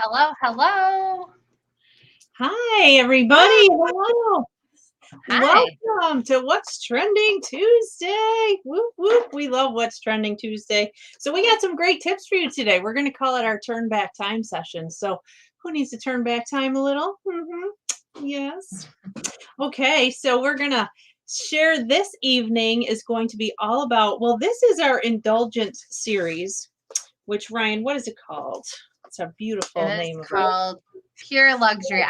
Hello, hello. Hi, everybody. Hello. Hi. Welcome to What's Trending Tuesday. Whoop, whoop. We love What's Trending Tuesday. So we got some great tips for you today. We're going to call it our turn back time session. So who needs to turn back time a little? Yes. Okay, so we're going to share this evening is going to be all about, well, this is our indulgent series, which Ryan, what is it called? It's a beautiful It is name of it. called Pure Luxury.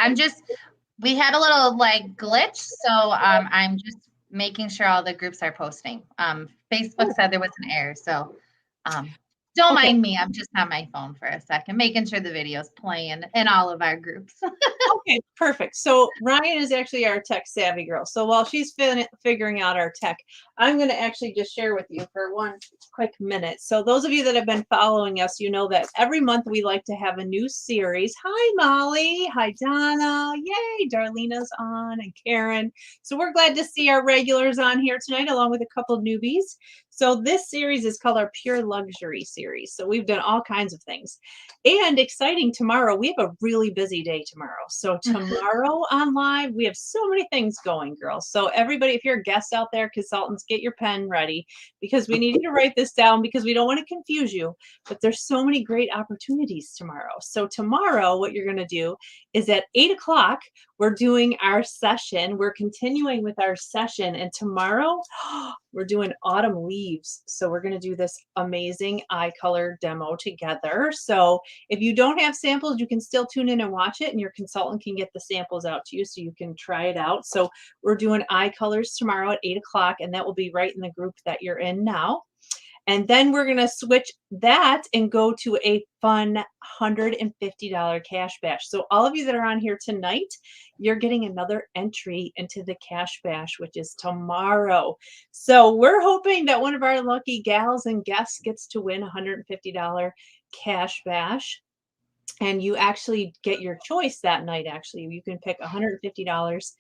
We had a little like glitch, so I'm just making sure all the groups are posting. Facebook said there was an error, so don't Okay. mind me. I'm just on my phone for a second, making sure the video's playing in all of our groups. Okay, perfect. So Ryan is actually our tech savvy girl. So while she's figuring out our tech, I'm going to actually just share with you for one quick minute. So those of you that have been following us, you know that every month we like to have a new series. Hi, Molly. Hi, Donna. Yay, Darlena's on and Karen. So we're glad to see our regulars on here tonight, along with a couple of newbies. So this series is called our Pure Luxury series. So we've done all kinds of things. And exciting tomorrow, we have a really busy day tomorrow. So tomorrow on live, we have so many things going, girls. So everybody, if you're a guest out there, consultants, get your pen ready because we need you to write this down because we don't want to confuse you. But there's so many great opportunities tomorrow. So tomorrow, what you're going to do is at 8 o'clock, we're doing our session. We're continuing with our session. And tomorrow, we're doing autumn leaves. So we're going to do this amazing eye color demo together. So if you don't have samples, you can still tune in and watch it, and your consultant can get the samples out to you so you can try it out. So we're doing eye colors tomorrow at 8 o'clock, and that will be right in the group that you're in now. And then we're going to switch that and go to a fun $150 cash bash. So all of you that are on here tonight, you're getting another entry into the cash bash, which is tomorrow. So we're hoping that one of our lucky gals and guests gets to win $150 cash bash. And you actually get your choice that night. Actually, you can pick $150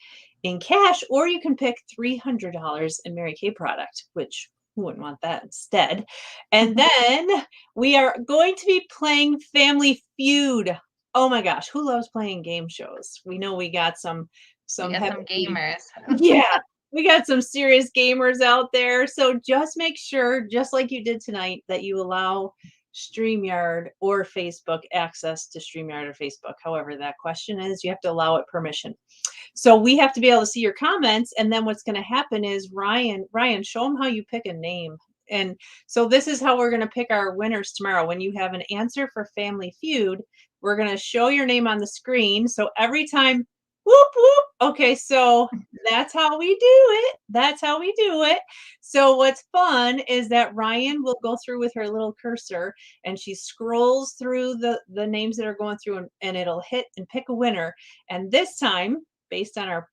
in cash, or you can pick $300 in Mary Kay product, which who wouldn't want that instead? And then we are going to be playing Family Feud. Oh my gosh, who loves playing game shows? We know we got some Gamers. Yeah, we got some serious gamers out there. So just make sure, just like you did tonight, that you allow StreamYard or Facebook access to StreamYard or Facebook. However, that question is, you have to allow it permission. So we have to be able to see your comments. And then what's going to happen is Ryan, show them how you pick a name. And so this is how we're going to pick our winners tomorrow. When you have an answer for Family Feud, we're going to show your name on the screen. So every time, whoop, whoop. Okay, so that's how we do it. That's how we do it. So what's fun is that Ryan will go through with her little cursor and she scrolls through the names that are going through and it'll hit and pick a winner. And this time, based on our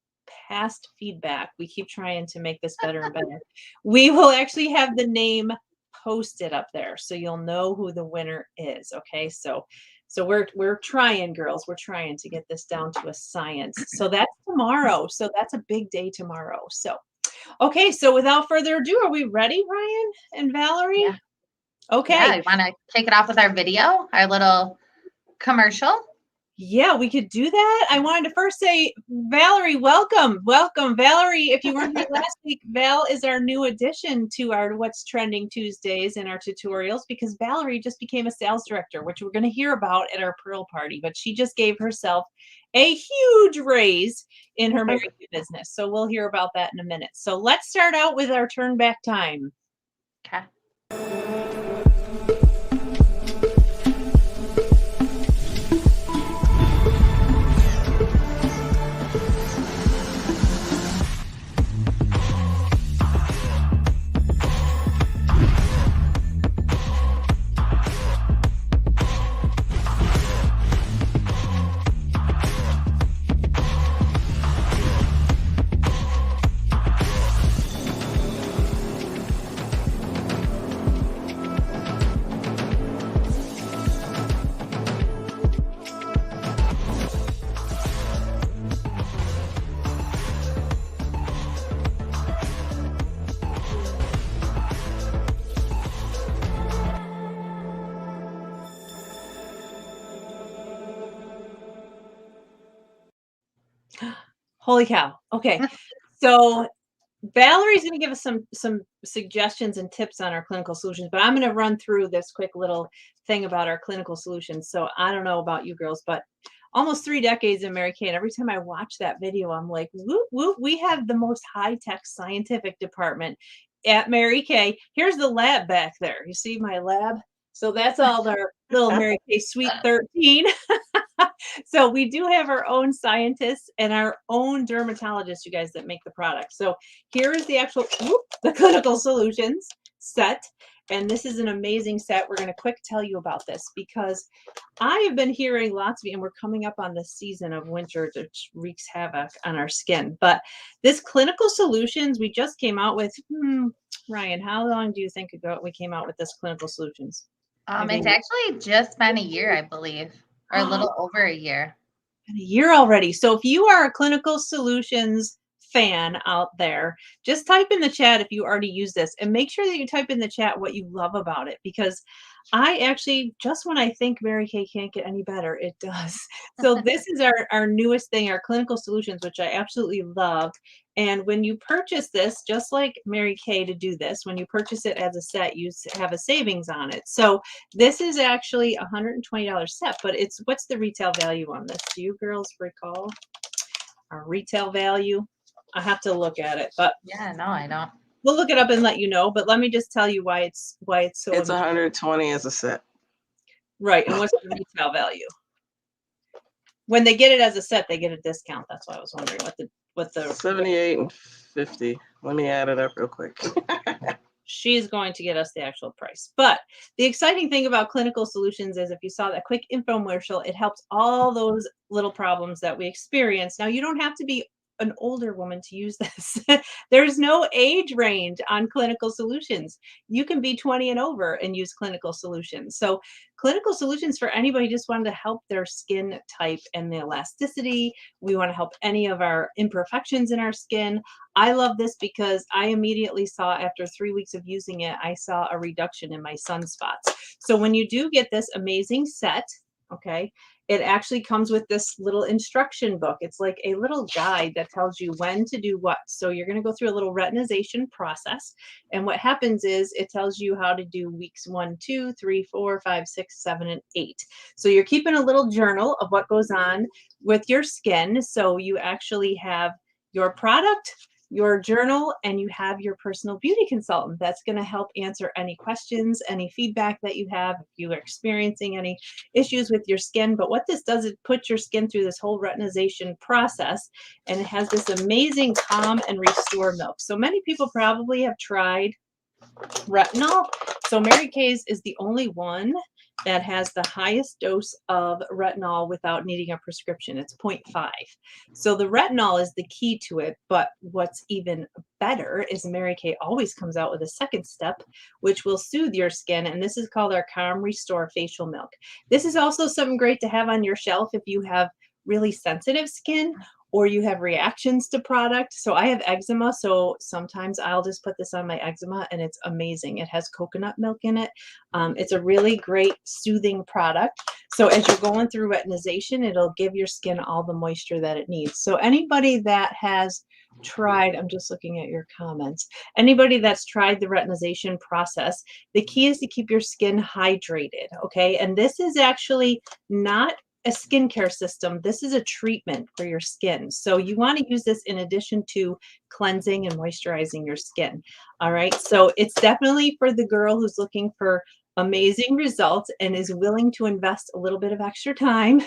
past feedback, we keep trying to make this better and better. We will actually have the name posted up there so you'll know who the winner is. Okay, so we're trying, girls. We're trying to get this down to a science. So that's tomorrow. So that's a big day tomorrow. So okay, so without further ado, are we ready, Ryan and Valerie? Yeah. Okay. Yeah, you want to kick it off with our video, our little commercial? Yeah, we could do that. I wanted to first say, Valerie, welcome. Welcome. Valerie, if you weren't here last week, Val is our new addition to our What's Trending Tuesdays and our tutorials because Valerie just became a sales director, which we're going to hear about at our Pearl party. But she just gave herself a huge raise in her Mary Kay business. So we'll hear about that in a minute. So let's start out with our turn back time. Okay. Holy cow. Okay. So Valerie's going to give us some suggestions and tips on our clinical solutions, but I'm going to run through this quick little thing about our clinical solutions. So I don't know about you girls, but almost 3 decades in Mary Kay, and every time I watch that video, I'm like, whoop, whoop, we have the most high-tech scientific department at Mary Kay. Here's the lab back there. You see my lab? So that's all our little Mary Kay Suite 13. So we do have our own scientists and our own dermatologists, you guys, that make the product. So here is the actual, the clinical solutions set. And this is an amazing set. We're going to quick tell you about this because I have been hearing lots of you, and we're coming up on the season of winter that wreaks havoc on our skin. But this clinical solutions we just came out with, Ryan, how long do you think ago we came out with this clinical solutions? It's actually just been a year, I believe, or a little over a year. A year already. So if you are a clinical solutions fan out there, just type in the chat if you already use this, and make sure that you type in the chat what you love about it, because I actually, just when I think Mary Kay can't get any better, it does. So this is our newest thing, our clinical solutions, which I absolutely love. And when you purchase this, just like Mary Kay to do this, when you purchase it as a set, you have a savings on it. So this is actually $120 set, but it's, what's the retail value on this? Do you girls recall our retail value? I have to look at it, but yeah, no, I don't. We'll look it up and let you know. But let me just tell you why it's so. It's 120 as a set. Right, and what's the retail value? When they get it as a set, they get a discount. That's why I was wondering what the 78 and 50. Let me add it up real quick. She's going to get us the actual price. But the exciting thing about clinical solutions is, if you saw that quick infomercial, it helps all those little problems that we experience. Now, you don't have to be an older woman to use this. There's no age range on clinical solutions. You can be 20 and over and use clinical solutions. So clinical solutions for anybody just wanted to help their skin type and the elasticity. We want to help any of our imperfections in our skin. I love this because I immediately saw, after 3 weeks of using it, I saw a reduction in my sunspots. So when you do get this amazing set, okay, it actually comes with this little instruction book. It's like a little guide that tells you when to do what. So you're going to go through a little retinization process. And what happens is it tells you how to do weeks 1, 2, 3, 4, 5, 6, 7, and 8. So you're keeping a little journal of what goes on with your skin. So you actually have your product, your journal, and you have your personal beauty consultant that's going to help answer any questions, any feedback that you have, if you are experiencing any issues with your skin. But what this does is put your skin through this whole retinization process, and it has this amazing calm and restore milk. So many people probably have tried retinol. So Mary Kay's is the only one that has the highest dose of retinol without needing a prescription. It's 0.5. So the retinol is the key to it. But what's even better is Mary Kay always comes out with a second step, which will soothe your skin. And this is called our Calm Restore Facial Milk. This is also something great to have on your shelf if you have really sensitive skin, or you have reactions to product. So I have eczema, so sometimes I'll just put this on my eczema, and it's amazing. It has coconut milk in it. It's a really great soothing product. So as you're going through retinization, it'll give your skin all the moisture that it needs. So anybody that has tried, I'm just looking at your comments, anybody that's tried the retinization process, the key is to keep your skin hydrated, okay? And this is actually not a skincare system. This is a treatment for your skin. So you want to use this in addition to cleansing and moisturizing your skin. All right. So it's definitely for the girl who's looking for amazing results and is willing to invest a little bit of extra time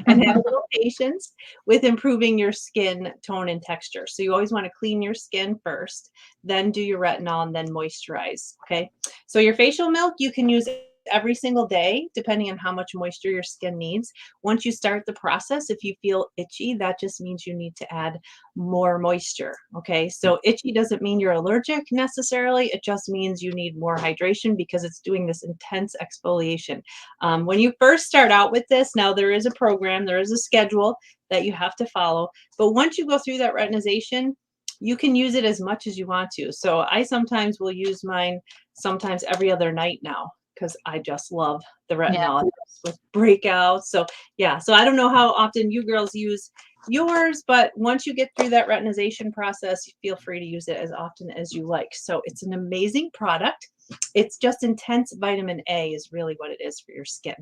and have a little patience with improving your skin tone and texture. So you always want to clean your skin first, then do your retinol, and then moisturize. Okay. So your facial milk, you can use every single day, depending on how much moisture your skin needs. Once you start the process, if you feel itchy, that just means you need to add more moisture. Okay. So itchy doesn't mean you're allergic necessarily. It just means you need more hydration because it's doing this intense exfoliation. When you first start out with this, now there is a program, there is a schedule that you have to follow. But once you go through that retinization, you can use it as much as you want to. So I sometimes will use mine sometimes every other night now, because I just love the retinol with breakouts. So yeah, so I don't know how often you girls use yours, but once you get through that retinization process, you feel free to use it as often as you like. So it's an amazing product. It's just intense vitamin A is really what it is for your skin.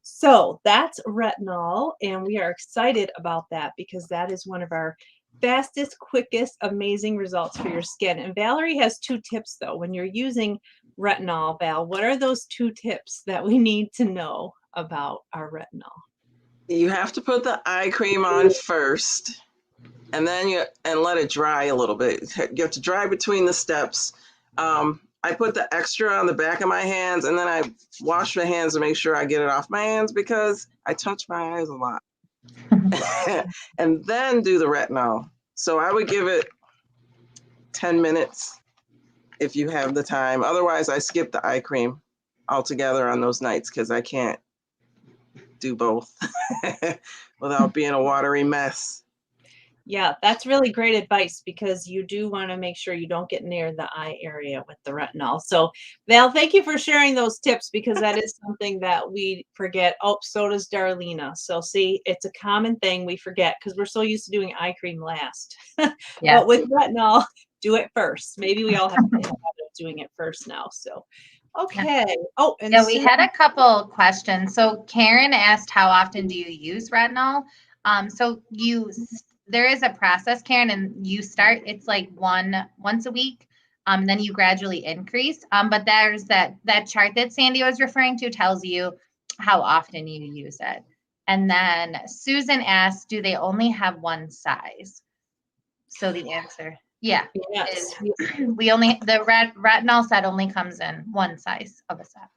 So that's retinol, and we are excited about that because that is one of our fastest, quickest, amazing results for your skin. And Valerie has 2 tips though. When you're using retinol, Val, what are those 2 tips that we need to know about our retinol? You have to put the eye cream on first, and then let it dry a little bit. You have to dry between the steps. I put the extra on the back of my hands, and then I wash my hands to make sure I get it off my hands because I touch my eyes a lot. And then do the retinol. So I would give it 10 minutes if you have the time. Otherwise, I skip the eye cream altogether on those nights because I can't do both without being a watery mess. Yeah, that's really great advice because you do want to make sure you don't get near the eye area with the retinol. So, Val, thank you for sharing those tips because that is something that we forget. Oh, so does Darlena. So, see, it's a common thing we forget because we're so used to doing eye cream last. Yeah. But with retinol, do it first. Maybe we all have to think about doing it first now. So, okay. Oh, and Yeah, we had a couple questions. So Karen asked, how often do you use retinol? So there is a process, Karen, and you start, it's like once a week. Then you gradually increase. But there's that chart that Sandy was referring to tells you how often you use it. And then Susan asked, do they only have one size? So the answer, yeah, yes. is the retinol set only comes in one size of a set.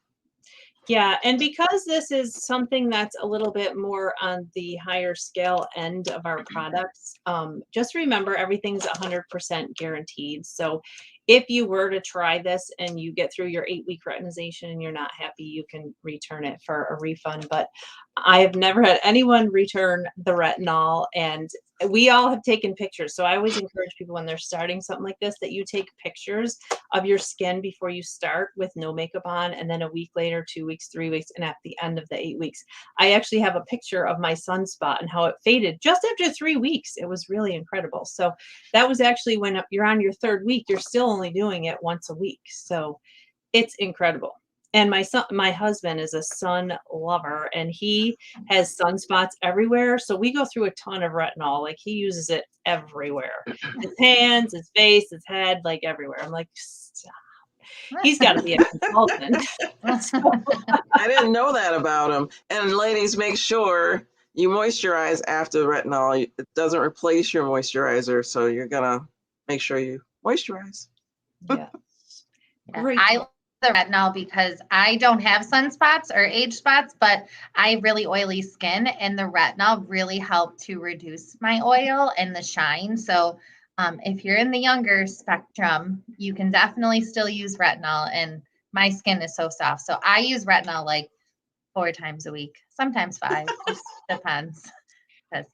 Yeah, and because this is something that's a little bit more on the higher scale end of our products, just remember everything's 100% guaranteed. So if you were to try this and you get through your 8-week retinization and you're not happy, you can return it for a refund. But I have never had anyone return the retinol, and we all have taken pictures. So I always encourage people when they're starting something like this that you take pictures of your skin before you start with no makeup on, and then a week later, 2 weeks, 3 weeks, and at the end of the 8 weeks. I actually have a picture of my sunspot and how it faded just after 3 weeks. It was really incredible. So that was actually when you're on your 3rd week, you're still only doing it once a week. So it's incredible. And my husband is a sun lover, and he has sunspots everywhere. So we go through a ton of retinol. Like he uses it everywhere, his hands, his face, his head, like everywhere. I'm like, stop. He's got to be a consultant. I didn't know that about him. And ladies, make sure you moisturize after the retinol. It doesn't replace your moisturizer, so you're gonna make sure you moisturize. Yeah. Great. I love the retinol because I don't have sunspots or age spots, but I have really oily skin, and the retinol really helped to reduce my oil and the shine. So if you're in the younger spectrum, you can definitely still use retinol, and my skin is so soft. So I use retinol like 4 times a week, sometimes 5, just depends. Because,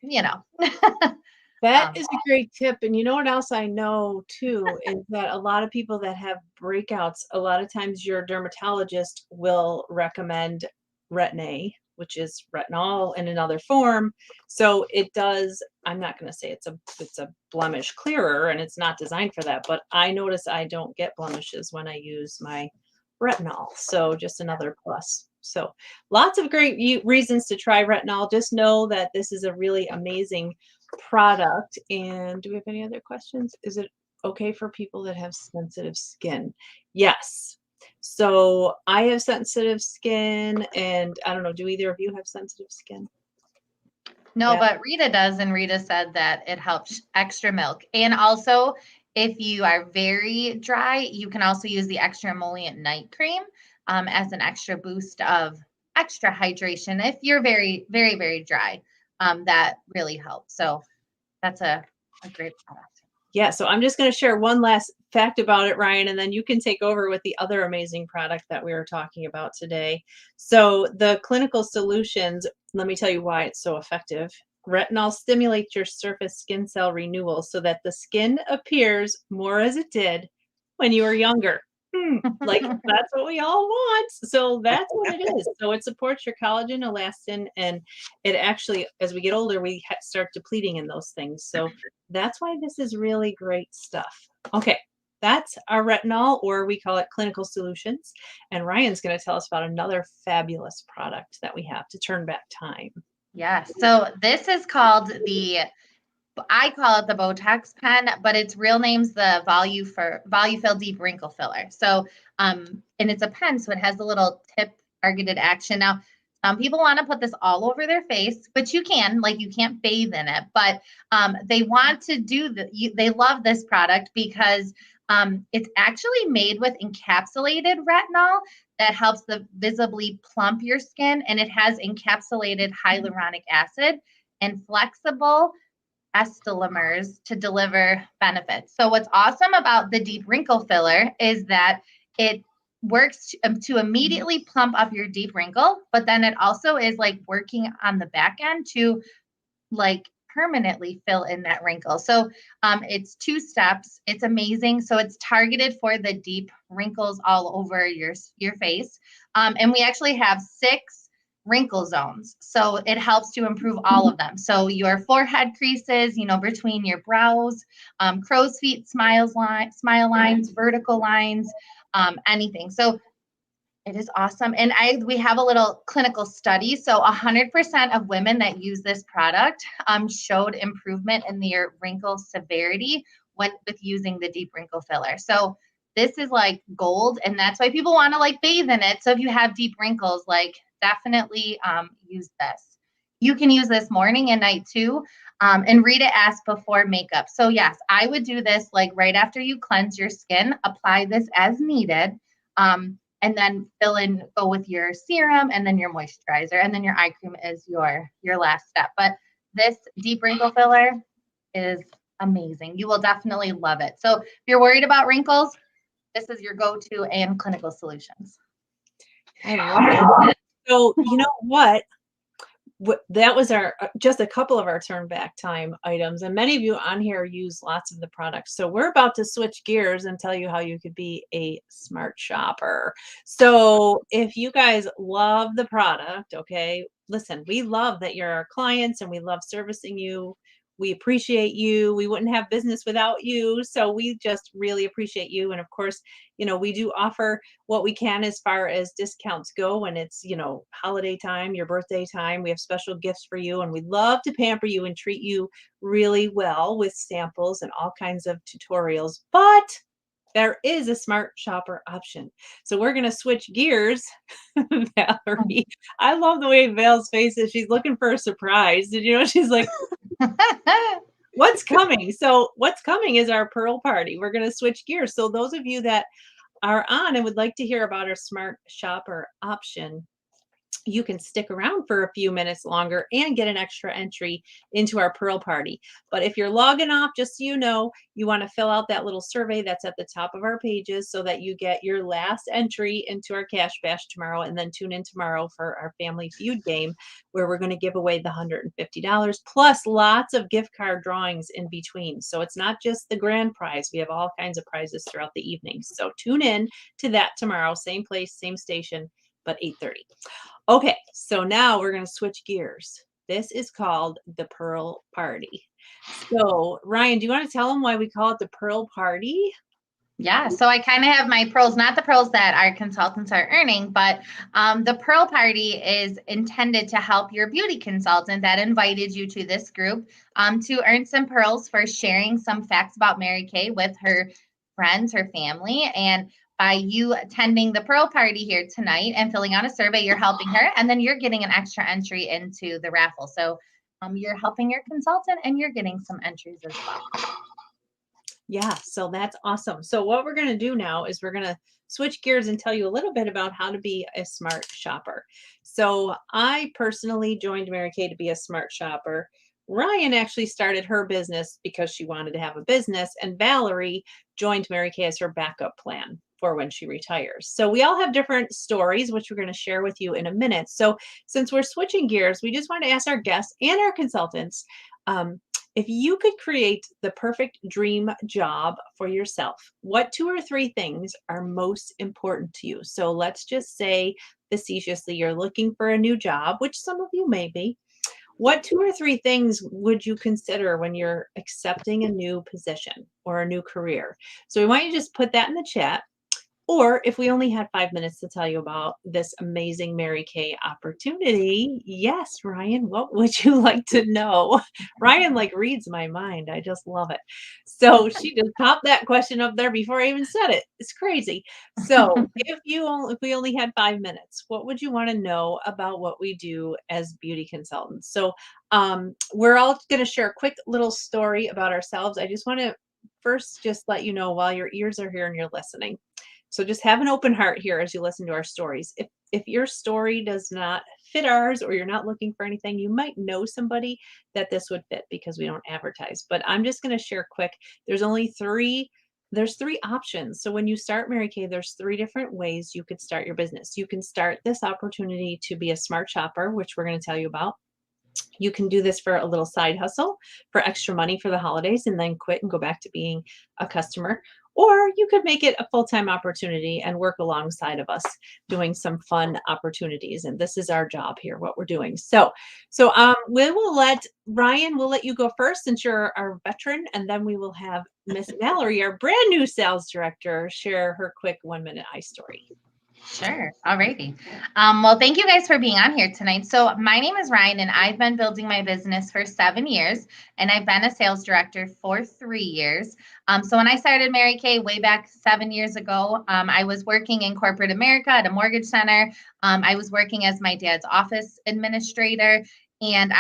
That is a great tip. And you know what else I know too is that a lot of people that have breakouts, a lot of times your dermatologist will recommend Retin-A which is retinol in another form. So it does, I'm not going to say it's a blemish clearer, and it's not designed for that, but I notice I don't get blemishes when I use my retinol. So just another plus. So lots of great reasons to try retinol. Just know that this is a really amazing product. And do we have any other questions? Is it okay for people that have sensitive skin? Yes. So I have sensitive skin, and I don't know, do either of you have sensitive skin? No, Yeah. but Rita does, and Rita said that it helps extra milk. And also, if you are very dry, you can also use the extra emollient night cream as an extra boost of extra hydration. If you're very, very, very dry, that really helps. So that's a great product. Yeah, so I'm just going to share one last fact about it, Ryan, and then you can take over with the other amazing product that we were talking about today. So the clinical solutions, let me tell you why it's so effective. Retinol stimulates your surface skin cell renewal so that the skin appears more as it did when you were younger. Like that's what we all want. So that's what it is. So it supports your collagen, elastin, and it actually, as we get older, we start depleting in those things. So that's why this is really great stuff. Okay, that's our retinol, or we call it clinical solutions. And Ryan's going to tell us about another fabulous product that we have to turn back time. Yeah. So this is called I call it the Botox pen, but its real name's the Volufill Deep Wrinkle Filler. So, and it's a pen, so it has a little tip targeted action. Now, some people want to put this all over their face, but you can't bathe in it. But they want to do they love this product because it's actually made with encapsulated retinol that helps visibly plump your skin, and it has encapsulated hyaluronic acid and flexible elastomers to deliver benefits. So what's awesome about the deep wrinkle filler is that it works to immediately plump up your deep wrinkle, but then it also is like working on the back end to like permanently fill in that wrinkle. So it's 2 steps. It's amazing. So it's targeted for the deep wrinkles all over your face. And we actually have 6 wrinkle zones. So it helps to improve all of them. So your forehead creases, between your brows, crow's feet, smile lines, vertical lines, anything. So it is awesome. And we have a little clinical study. So 100% of women that use this product showed improvement in their wrinkle severity with using the deep wrinkle filler. So this is like gold, and that's why people want to like bathe in it. So if you have deep wrinkles, like definitely use this. You can use this morning and night too. And Rita asked before makeup. So yes, I would do this like right after you cleanse your skin, apply this as needed. And then go with your serum and then your moisturizer, and then your eye cream is your last step. But this deep wrinkle filler is amazing. You will definitely love it. So if you're worried about wrinkles, this is your go-to and clinical solutions. I love it. So you know what? That was our just a couple of our turn back time items, and many of you on here use lots of the products. So we're about to switch gears and tell you how you could be a smart shopper. So if you guys love the product, okay, listen, we love that you're our clients and we love servicing you. We appreciate you. We wouldn't have business without you. So we just really appreciate you. And of course, we do offer what we can as far as discounts go when it's, holiday time, your birthday time. We have special gifts for you, and we love to pamper you and treat you really well with samples and all kinds of tutorials. But there is a smart shopper option. So we're going to switch gears. Valerie, I love the way Val's face is. She's looking for a surprise. Did you know? She's like, what's coming? So what's coming is our Pearl Party. We're going to switch gears. So those of you that are on and would like to hear about our smart shopper option, you can stick around for a few minutes longer and get an extra entry into our Pearl Party. But if you're logging off, just so you know, you want to fill out that little survey that's at the top of our pages so that you get your last entry into our Cash Bash tomorrow, and then tune in tomorrow for our Family Feud game where we're going to give away the $150 plus lots of gift card drawings in between. So it's not just the grand prize. We have all kinds of prizes throughout the evening. So tune in to that tomorrow, same place, same station, but 8:30. Okay, so now we're going to switch gears. This is called the Pearl Party. So, Ryan, do you want to tell them why we call it the Pearl Party? Yeah, so I kind of have my pearls, not the pearls that our consultants are earning, but the Pearl Party is intended to help your beauty consultant that invited you to this group to earn some pearls for sharing some facts about Mary Kay with her friends, her family. And by you attending the Pearl Party here tonight and filling out a survey, you're helping her, and then you're getting an extra entry into the raffle. So you're helping your consultant and you're getting some entries as well. Yeah, so that's awesome. So what we're going to do now is we're going to switch gears and tell you a little bit about how to be a smart shopper. So I personally joined Mary Kay to be a smart shopper. Ryan actually started her business because she wanted to have a business, and Valerie joined Mary Kay as her backup plan for when she retires. So we all have different stories, which we're going to share with you in a minute. So since we're switching gears, we just want to ask our guests and our consultants, if you could create the perfect dream job for yourself, what 2 or 3 things are most important to you? So let's just say facetiously you're looking for a new job, which some of you may be. What 2 or 3 things would you consider when you're accepting a new position or a new career? So we want you to just put that in the chat. Or if we only had 5 minutes to tell you about this amazing Mary Kay opportunity, yes, Ryan, what would you like to know? Ryan like reads my mind. I just love it. So she just popped that question up there before I even said it. It's crazy. So if we only had 5 minutes, what would you want to know about what we do as beauty consultants? So we're all going to share a quick little story about ourselves. I just want to first just let you know while your ears are here and you're listening. So just have an open heart here as you listen to our stories. If your story does not fit ours or you're not looking for anything, you might know somebody that this would fit because we don't advertise. But I'm just going to share quick. There's 3 options. So when you start Mary Kay, there's 3 different ways you could start your business. You can start this opportunity to be a smart shopper, which we're going to tell you about. You can do this for a little side hustle for extra money for the holidays and then quit and go back to being a customer. Or you could make it a full-time opportunity and work alongside of us doing some fun opportunities. And this is our job here, what we're doing. So we will let Ryan, we'll let you go first since you're our veteran. And then we will have Miss Valerie, our brand new sales director, share her quick 1-minute story. Sure. Alrighty. Well, thank you guys for being on here tonight. So my name is Ryan, and I've been building my business for 7 years, and I've been a sales director for 3 years. So when I started Mary Kay way back 7 years ago, I was working in corporate America at a mortgage center. I was working as my dad's office administrator, and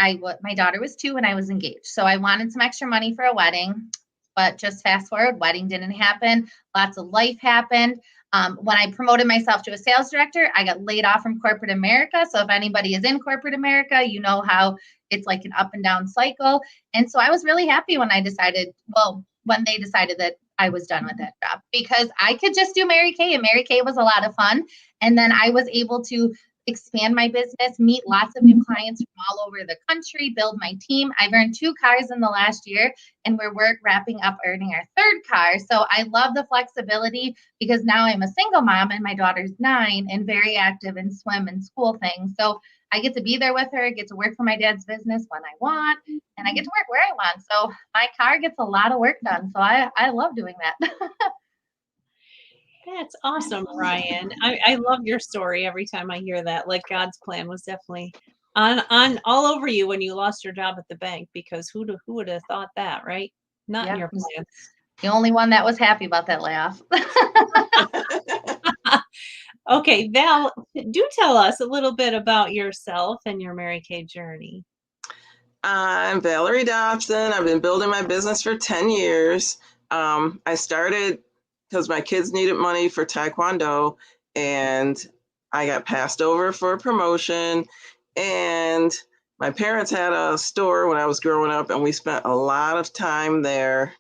my daughter was 2 when I was engaged. So I wanted some extra money for a wedding, but just fast forward, wedding didn't happen. Lots of life happened. When I promoted myself to a sales director, I got laid off from corporate America. So if anybody is in corporate America, you know how it's like an up and down cycle. And so I was really happy when when they decided that I was done with that job, because I could just do Mary Kay, and Mary Kay was a lot of fun. And then I was able to expand my business, meet lots of new clients from all over the country, build my team. I've earned 2 cars in the last year, and we're wrapping up earning our 3rd car. So I love the flexibility because now I'm a single mom and my daughter's 9 and very active in swim and school things. So I get to be there with her, get to work for my dad's business when I want, and I get to work where I want. So my car gets a lot of work done. So I love doing that. That's awesome, Ryan. I love your story every time I hear that. Like God's plan was definitely on all over you when you lost your job at the bank, because who would have thought that, right? Not in your plans. The only one that was happy about that layoff. Okay, Val, do tell us a little bit about yourself and your Mary Kay journey. I'm Valerie Dobson. I've been building my business for 10 years. I started because my kids needed money for Taekwondo, and I got passed over for a promotion. And my parents had a store when I was growing up, and we spent a lot of time there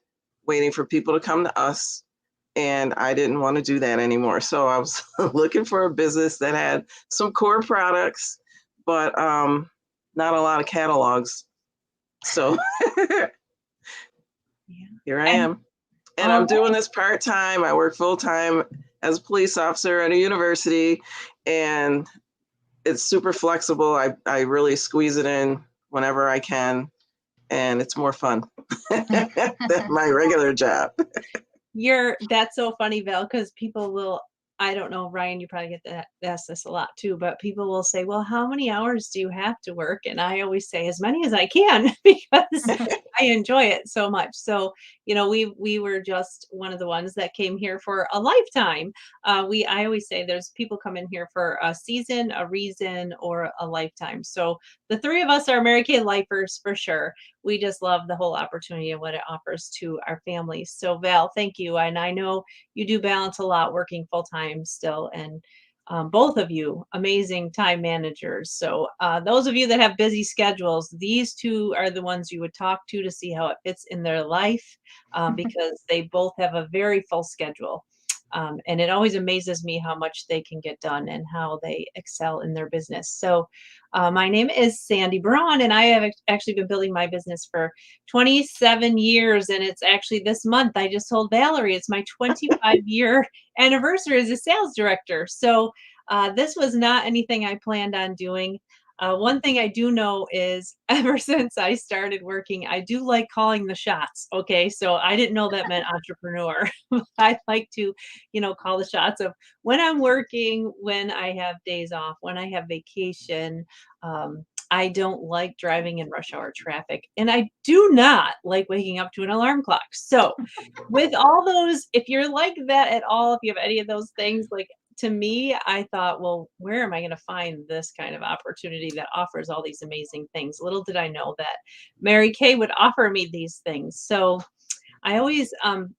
waiting for people to come to us. And I didn't want to do that anymore. So I was looking for a business that had some core products, but not a lot of catalogs. So here I am. And I'm doing this part-time. I work full-time as a police officer at a university. And it's super flexible. I really squeeze it in whenever I can, and it's more fun than my regular job. That's so funny, Val, because people will, I don't know, Ryan, you probably get that asked this a lot too, but people will say, well, how many hours do you have to work? And I always say as many as I can because I enjoy it so much. So, we were just one of the ones that came here for a lifetime. I always say there's people come in here for a season, a reason, or a lifetime. So the three of us are Mary Kay lifers for sure. We just love the whole opportunity and what it offers to our families. So Val, thank you. And I know you do balance a lot working full time still. And both of you, amazing time managers. So those of you that have busy schedules, these two are the ones you would talk to see how it fits in their life because they both have a very full schedule. And it always amazes me how much they can get done and how they excel in their business. So my name is Sandy Braun, and I have actually been building my business for 27 years. And it's actually this month, I just told Valerie, it's my 25-year anniversary as a sales director. So this was not anything I planned on doing. One thing I do know is ever since I started working, I do like calling the shots. Okay. So I didn't know that meant entrepreneur. I like to, call the shots of when I'm working, when I have days off, when I have vacation. I don't like driving in rush hour traffic, and I do not like waking up to an alarm clock. So with all those, if you're like that at all, if you have any of those things, like to me, I thought, well, where am I going to find this kind of opportunity that offers all these amazing things? Little did I know that Mary Kay would offer me these things. So I always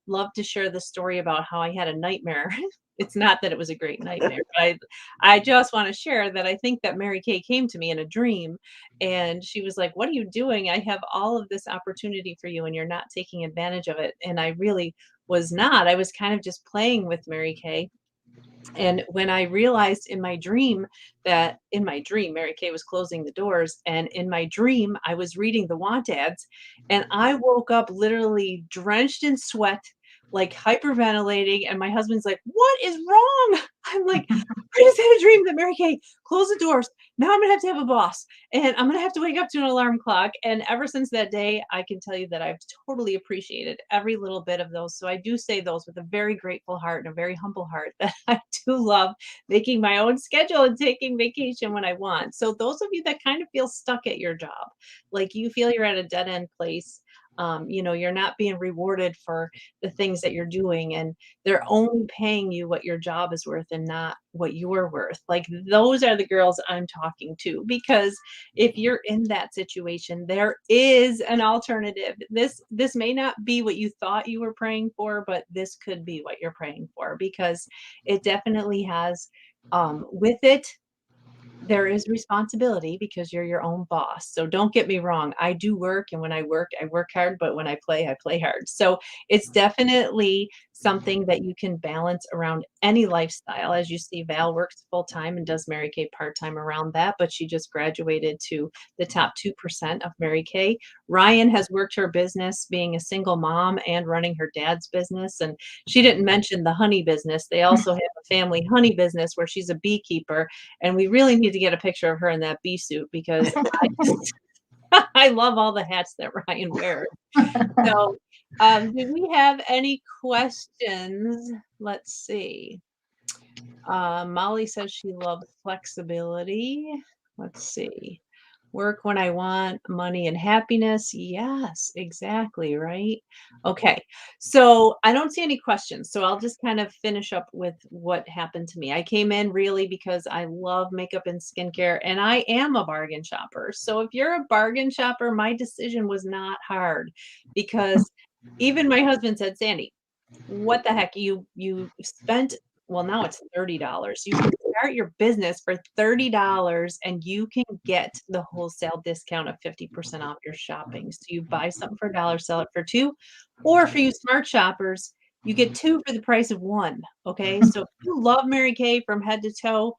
love to share the story about how I had a nightmare. It's not that it was a great nightmare, but I just want to share that I think that Mary Kay came to me in a dream, and she was like, "What are you doing? I have all of this opportunity for you, and you're not taking advantage of it." And I really was not. I was kind of just playing with Mary Kay. And when I realized in my dream that in my dream, Mary Kay was closing the doors, and in my dream, I was reading the want ads, and I woke up literally drenched in sweat, like hyperventilating. And my husband's like, "What is wrong?" I'm like, "I just had a dream that Mary Kay closed the doors. Now I'm gonna have a boss, and I'm gonna have to wake up to an alarm clock." And ever since that day, I can tell you that I've totally appreciated every little bit of those. So I do say those with a very grateful heart and a very humble heart that I do love making my own schedule and taking vacation when I want. So those of you that kind of feel stuck at your job, like you feel you're at a dead end place, you're not being rewarded for the things that you're doing, and they're only paying you what your job is worth and not what you're worth. Like those are the girls I'm talking to, because if you're in that situation, there is an alternative. This may not be what you thought you were praying for, but this could be what you're praying for, because it definitely has with it there is responsibility because you're your own boss. So don't get me wrong. I do work, and when I work hard, but when I play hard. So it's definitely something that you can balance around any lifestyle. As you see, Val works full time and does Mary Kay part time around that, but she just graduated to the top 2% of Mary Kay. Ryan has worked her business being a single mom and running her dad's business. And she didn't mention the honey business. They also have a family honey business where she's a beekeeper, and we really need to get a picture of her in that bee suit because I love all the hats that Ryan wears. So, do we have any questions? Let's see. Molly says she loves flexibility. Let's see. Work when I want, money and happiness. Yes, exactly. Right. Okay. So I don't see any questions. So I'll just kind of finish up with what happened to me. I came in really because I love makeup and skincare, and I am a bargain shopper. So if you're a bargain shopper, my decision was not hard, because even my husband said, "Sandy, what the heck, you spent, well, now it's $30. You can start your business for $30 and you can get the wholesale discount of 50% off your shopping. So you buy something for $1, sell it for 2, or for you smart shoppers, you get 2 for the price of 1." Okay? So if you love Mary Kay from head to toe,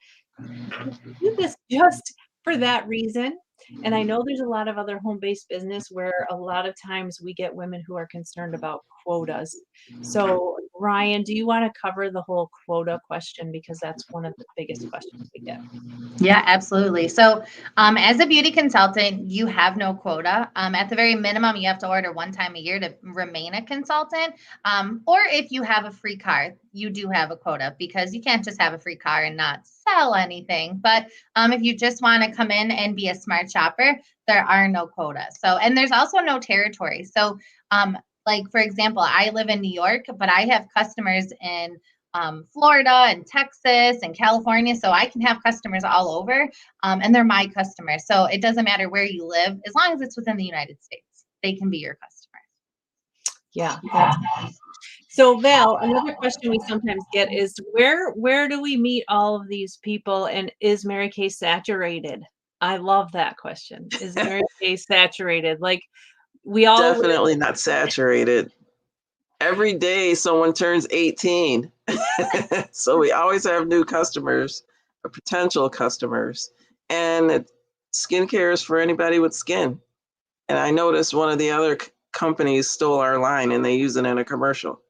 do this just for that reason. And I know there's a lot of other home-based business where a lot of times we get women who are concerned about quotas. So Ryan, do you want to cover the whole quota question? Because that's one of the biggest questions we get. Yeah, absolutely. So, as a beauty consultant, you have no quota. At the very minimum, you have to order one time a year to remain a consultant. Or if you have a free car, you do have a quota because you can't just have a free car and not sell anything. But if you just want to come in and be a smart shopper, there are no quotas. So, and there's also no territory. So, like for example, I live in New York, but I have customers in Florida and Texas and California. So I can have customers all over and they're my customers. So it doesn't matter where you live, as long as it's within the United States, they can be your customer. Yeah. So Val, another question we sometimes get is where do we meet all of these people, and is Mary Kay saturated? I love that question. Is Mary Kay saturated? Like we all Definitely not saturated. Every day someone turns 18. So we always have new customers or potential customers. And skincare is for anybody with skin. And I noticed one of the other companies stole our line and they use it in a commercial.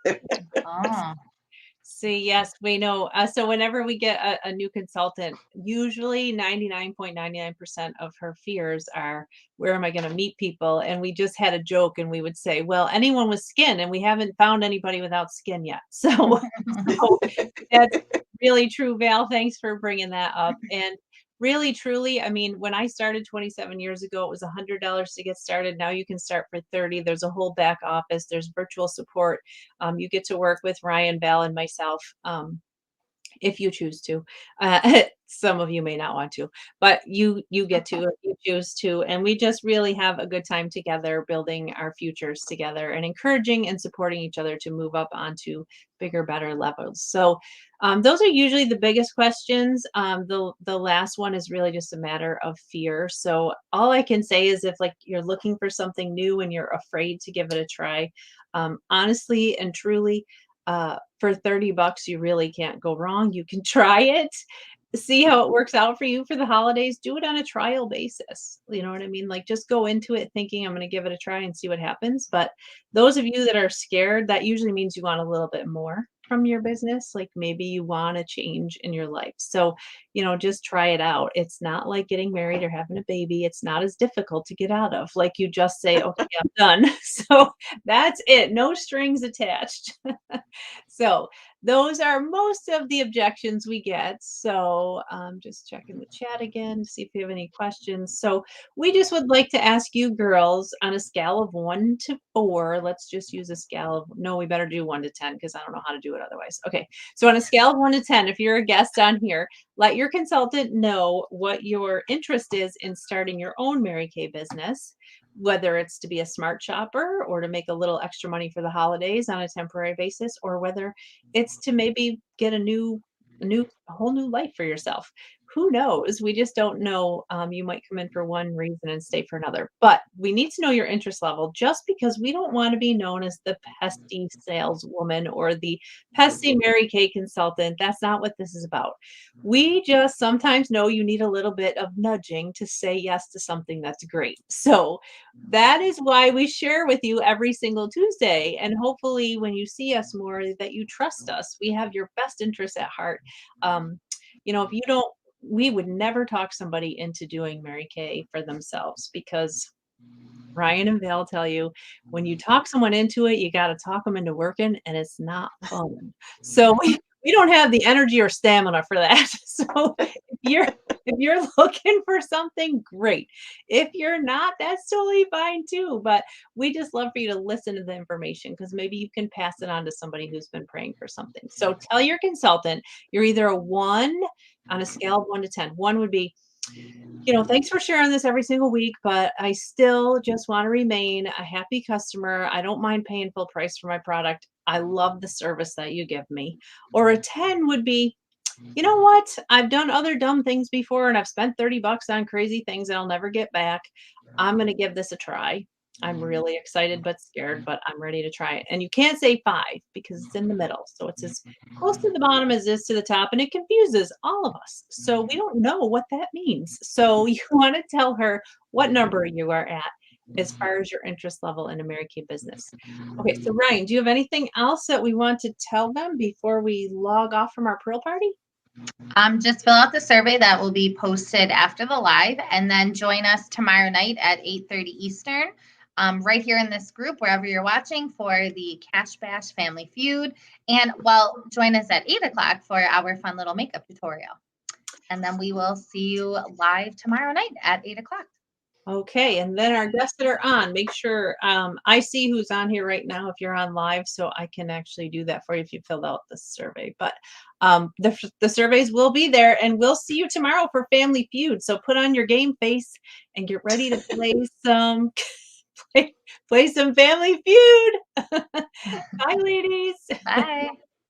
Oh. See, yes, we know. So whenever we get a new consultant, usually 99.99% of her fears are, where am I going to meet people? And we just had a joke and we would say, well, anyone with skin, and we haven't found anybody without skin yet. So that's really true, Val. Thanks for bringing that up. And really, truly, I mean, when I started 27 years ago, it was $100 to get started. Now you can start for 30. There's a whole back office. There's virtual support. You get to work with Ryan, Val, and myself. If you choose to. Some of you may not want to, but you get to if you choose to. And we just really have a good time together, building our futures together and encouraging and supporting each other to move up onto bigger, better levels. So those are usually the biggest questions. The last one is really just a matter of fear. So all I can say is if like you're looking for something new and you're afraid to give it a try, honestly and truly, for $30, you really can't go wrong. You can try it, see how it works out for you for the holidays. Do it on a trial basis. You know what I mean? Like just go into it thinking I'm going to give it a try and see what happens. But those of you that are scared, that usually means you want a little bit more from your business. Like maybe you want a change in your life. So, just try it out. It's not like getting married or having a baby. It's not as difficult to get out of. Like you just say, okay, I'm done. So that's it. No strings attached. So those are most of the objections we get. So just checking the chat again to see if you have any questions. So we just would like to ask you girls on a scale of 1 to 4. Let's just use a scale of, no, we better do 1 to 10 because I don't know how to do it otherwise. Okay. So on a scale of 1 to 10, if you're a guest on here, let your consultant know what your interest is in starting your own Mary Kay business, whether it's to be a smart shopper or to make a little extra money for the holidays on a temporary basis, or whether it's to maybe get a whole new life for yourself. Who knows? We just don't know. You might come in for one reason and stay for another, but we need to know your interest level just because we don't want to be known as the pesty saleswoman or the pesty Mary Kay consultant. That's not what this is about. We just sometimes know you need a little bit of nudging to say yes to something that's great. So that is why we share with you every single Tuesday. And hopefully when you see us more, that you trust us. We have your best interests at heart. If you don't, we would never talk somebody into doing Mary Kay for themselves, because Ryan and Val tell you, when you talk someone into it, you got to talk them into working, and it's not fun. So we don't have the energy or stamina for that. So if you're looking for something, great. If you're not, that's totally fine too. But we just love for you to listen to the information, because maybe you can pass it on to somebody who's been praying for something. So tell your consultant you're either a 1 on a scale of 1 to 10. 1 would be, thanks for sharing this every single week, but I still just want to remain a happy customer. I don't mind paying full price for my product. I love the service that you give me. Or a 10 would be, you know what? I've done other dumb things before and I've spent $30 on crazy things that I'll never get back. I'm going to give this a try. I'm really excited but scared, but I'm ready to try it. And you can't say 5 because it's in the middle. So it's as close to the bottom as it is to the top, and it confuses all of us. So we don't know what that means. So you want to tell her what number you are at. as far as your interest level in American business. Okay, so Ryan, do you have anything else that we want to tell them before we log off from our Pearl Party? Just fill out the survey that will be posted after the live, and then join us tomorrow night at 8:30 Eastern, right here in this group, wherever you're watching, for the Cash Bash Family Feud. And join us at 8 o'clock for our fun little makeup tutorial. And then we will see you live tomorrow night at 8 o'clock. Okay, and then our guests that are on, make sure I see who's on here right now if you're on live, so I can actually do that for you if you filled out the survey. But the surveys will be there, and we'll see you tomorrow for Family Feud. So put on your game face and get ready to play some play some Family Feud. Bye, ladies. Bye.